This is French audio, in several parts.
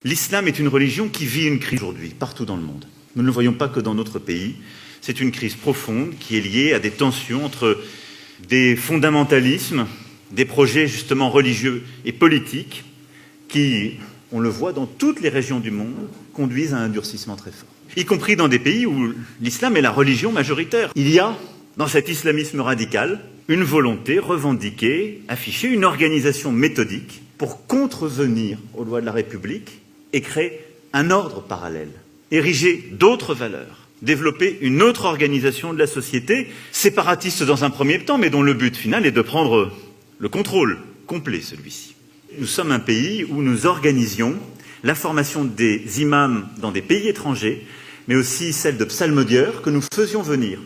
L'islam est une religion qui vit une crise aujourd'hui, partout dans le monde. Nous ne le voyons pas que dans notre pays. C'est une crise profonde qui est liée à des tensions entre des fondamentalismes, des projets justement religieux et politiques qui, on le voit dans toutes les régions du monde, conduisent à un durcissement très fort. Y compris dans des pays où l'islam est la religion majoritaire. Il y a, dans cet islamisme radical, une volonté revendiquée, affichée, une organisation méthodique pour contrevenir aux lois de la République et créer un ordre parallèle, ériger d'autres valeurs, développer une autre organisation de la société, séparatiste dans un premier temps, mais dont le but final est de prendre le contrôle complet, celui-ci. Nous sommes un pays où nous organisions la formation des imams dans des pays étrangers, mais aussi celle de psalmodieurs que nous faisions venir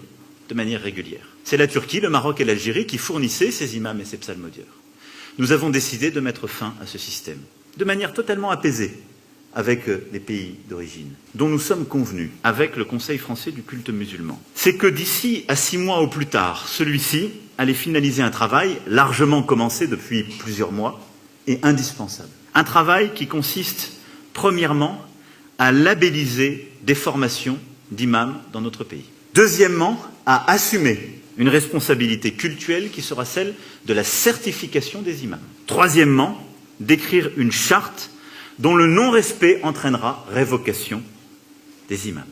de manière régulière. C'est la Turquie, le Maroc et l'Algérie qui fournissaient ces imams et ces psalmodieurs. Nous avons décidé de mettre fin à ce système, de manière totalement apaisée, avec les pays d'origine, dont nous sommes convenus avec le Conseil français du culte musulman. C'est que d'ici à 6 mois au plus tard, celui-ci allait finaliser un travail largement commencé depuis plusieurs mois et indispensable. Un travail qui consiste, premièrement, à labelliser des formations d'imams dans notre pays. Deuxièmement, à assumer une responsabilité cultuelle qui sera celle de la certification des imams. Troisièmement, d'écrire une charte dont le non-respect entraînera révocation des imams.